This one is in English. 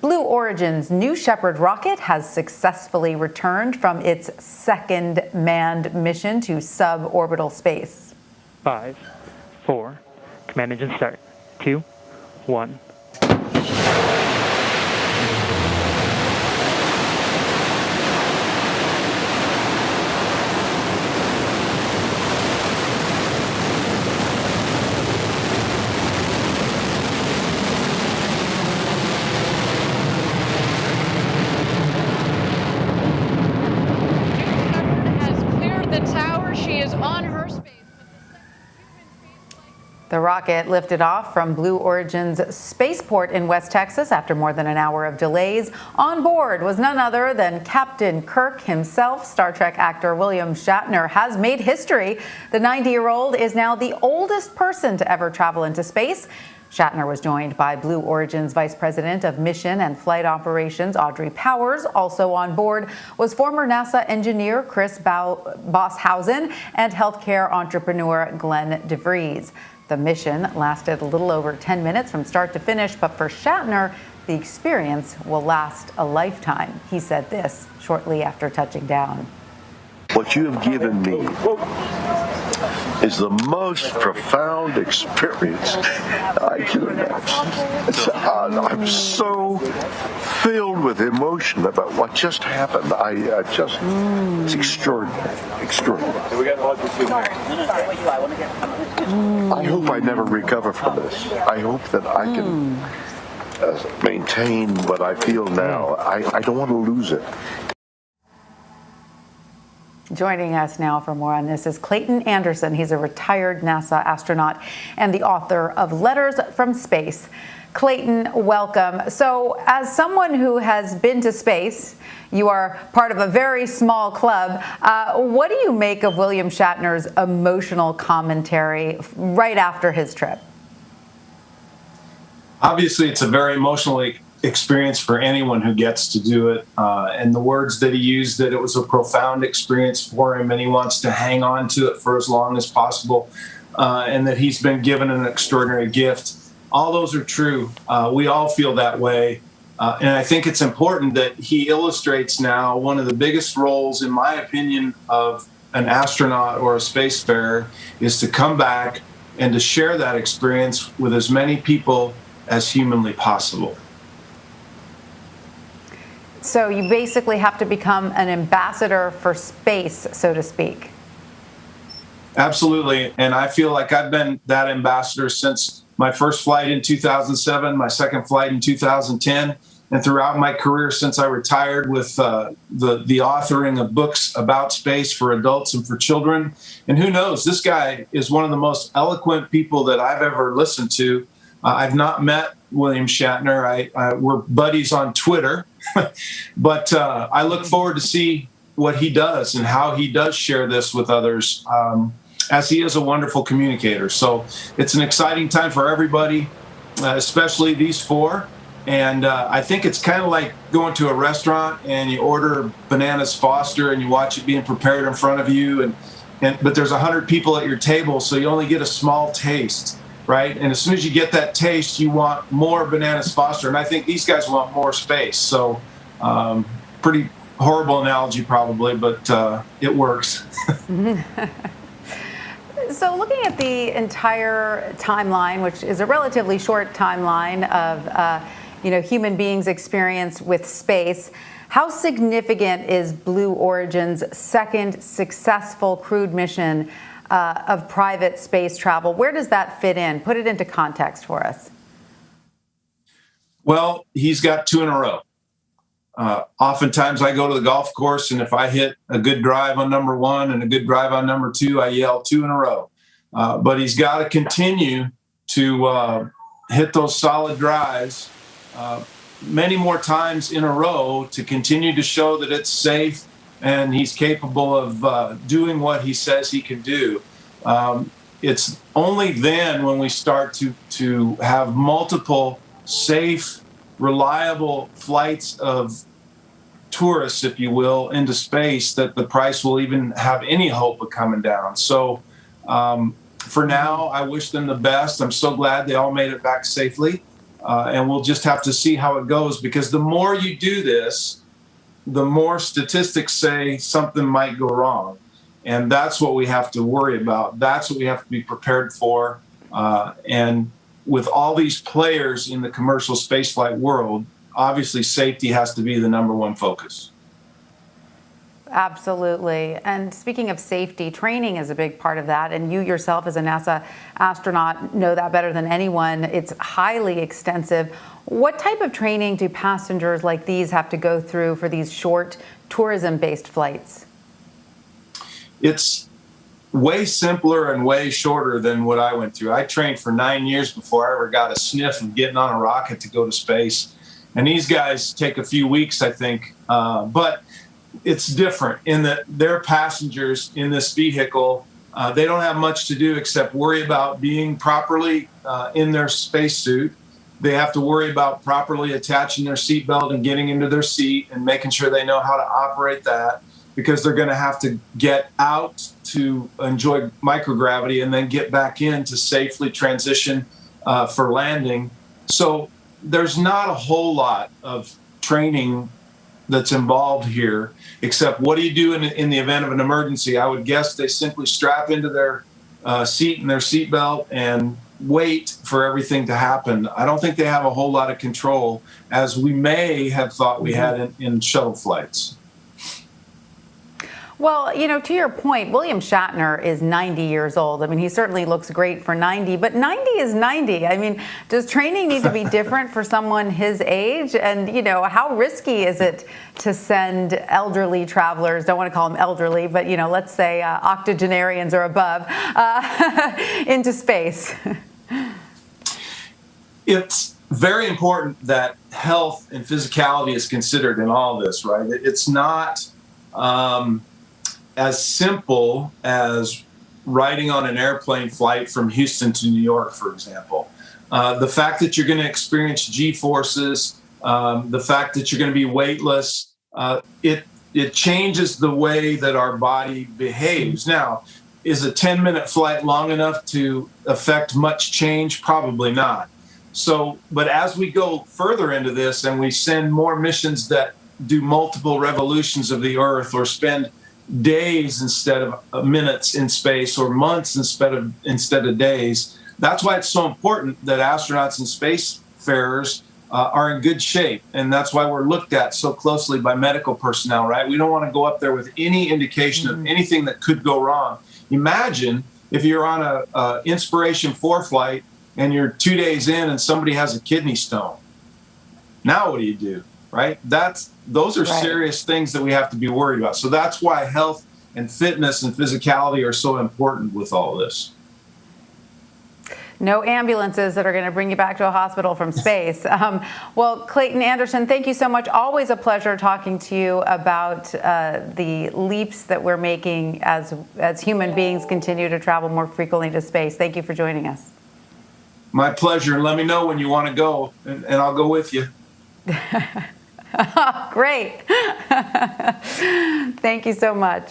Blue Origin's New Shepard rocket has successfully returned from its second manned mission to suborbital space. 5, 4, command engine start. 2, 1. The rocket lifted off from Blue Origin's spaceport in West Texas after more than an hour of delays. On board was none other than Captain Kirk himself. Star Trek actor William Shatner has made history. The 90-year-old is now the oldest person to ever travel into space. Shatner was joined by Blue Origin's Vice President of Mission and Flight Operations, Audrey Powers. Also on board was former NASA engineer Chris Bosshausen and healthcare entrepreneur Glenn DeVries. The mission lasted a little over 10 minutes from start to finish, but for Shatner, the experience will last a lifetime. He said this shortly after touching down. What you have given me is the most profound experience I can imagine. I'm so filled with emotion about what just happened. It's extraordinary, extraordinary. I hope I never recover from this. I hope that I can maintain what I feel now. I don't want to lose it. Joining us now for more on this is Clayton Anderson. He's a retired NASA astronaut and the author of Letters from Space. Clayton, welcome. So as someone who has been to space, you are part of a very small club. What do you make of William Shatner's emotional commentary right after his trip? Obviously, it's a very emotional experience for anyone who gets to do it. And the words that he used, that it was a profound experience for him and he wants to hang on to it for as long as possible, and that he's been given an extraordinary gift. All those are true. We all feel that way. And I think it's important that he illustrates now one of the biggest roles, in my opinion, of an astronaut or a spacefarer is to come back and to share that experience with as many people as humanly possible. So you basically have to become an ambassador for space, so to speak. Absolutely. And I feel like I've been that ambassador since my first flight in 2007, my second flight in 2010, and throughout my career since I retired with the authoring of books about space for adults and for children. And who knows, this guy is one of the most eloquent people that I've ever listened to. I've not met William Shatner. We're buddies on Twitter, but I look forward to see what he does and how he does share this with others, as he is a wonderful communicator. So it's an exciting time for everybody, especially these four. And I think it's kind of like going to a restaurant and you order bananas Foster and you watch it being prepared in front of you, but there's 100 people at your table, so you only get a small taste. Right? And as soon as you get that taste, you want more bananas Foster. And I think these guys want more space. So pretty horrible analogy probably, but it works. So looking at the entire timeline, which is a relatively short timeline of human beings' experience with space, how significant is Blue Origin's second successful crewed mission of private space travel? Where does that fit in? Put it into context for us. Well, he's got 2 in a row. Oftentimes I go to the golf course, and if I hit a good drive on number 1 and a good drive on number 2, I yell 2 in a row. But he's got to continue to hit those solid drives many more times in a row to continue to show that it's safe and he's capable of doing what he says he can do. It's only then when we start to have multiple safe, reliable flights of tourists, if you will, into space that the price will even have any hope of coming down. So for now, I wish them the best. I'm so glad they all made it back safely. And we'll just have to see how it goes, because the more you do this, the more statistics say something might go wrong. And that's what we have to worry about. That's what we have to be prepared for. And with all these players in the commercial spaceflight world, obviously safety has to be the number one focus. Absolutely. And speaking of safety, training is a big part of that. And you yourself as a NASA astronaut know that better than anyone. It's highly extensive. What type of training do passengers like these have to go through for these short tourism-based flights? It's way simpler and way shorter than what I went through. I trained for 9 years before I ever got a sniff of getting on a rocket to go to space. And these guys take a few weeks, I think. But it's different in that their passengers in this vehicle, they don't have much to do except worry about being properly in their spacesuit. They have to worry about properly attaching their seatbelt and getting into their seat and making sure they know how to operate that, because they're going to have to get out to enjoy microgravity and then get back in to safely transition for landing. So there's not a whole lot of training that's involved here, except what do you do in the event of an emergency? I would guess they simply strap into their seat and their seatbelt and wait for everything to happen. I don't think they have a whole lot of control, as we may have thought we had in shuttle flights. Well, you know, to your point, William Shatner is 90 years old. I mean, he certainly looks great for 90, but 90 is 90. I mean, does training need to be different for someone his age? And, you know, how risky is it to send elderly travelers, don't want to call them elderly, but, you know, let's say octogenarians or above, into space? It's very important that health and physicality is considered in all this, right? It's not as simple as riding on an airplane flight from Houston to New York, for example. The fact that you're going to experience G-forces, the fact that you're going to be weightless, it changes the way that our body behaves. Now, is a 10-minute flight long enough to affect much change? Probably not. So, but as we go further into this and we send more missions that do multiple revolutions of the Earth, or spend days instead of minutes in space, or months instead of days, that's why it's so important that astronauts and spacefarers are in good shape. And that's why we're looked at so closely by medical personnel, right? We don't want to go up there with any indication of anything that could go wrong. Imagine if you're on a Inspiration 4 flight and you're 2 days in and somebody has a kidney stone. Now what do you do, right? Those are serious things that we have to be worried about. So that's why health and fitness and physicality are so important with all this. No ambulances that are going to bring you back to a hospital from space. Well, Clayton Anderson, thank you so much. Always a pleasure talking to you about the leaps that we're making as human beings continue to travel more frequently to space. Thank you for joining us. My pleasure. And let me know when you want to go, and I'll go with you. Great. Thank you so much.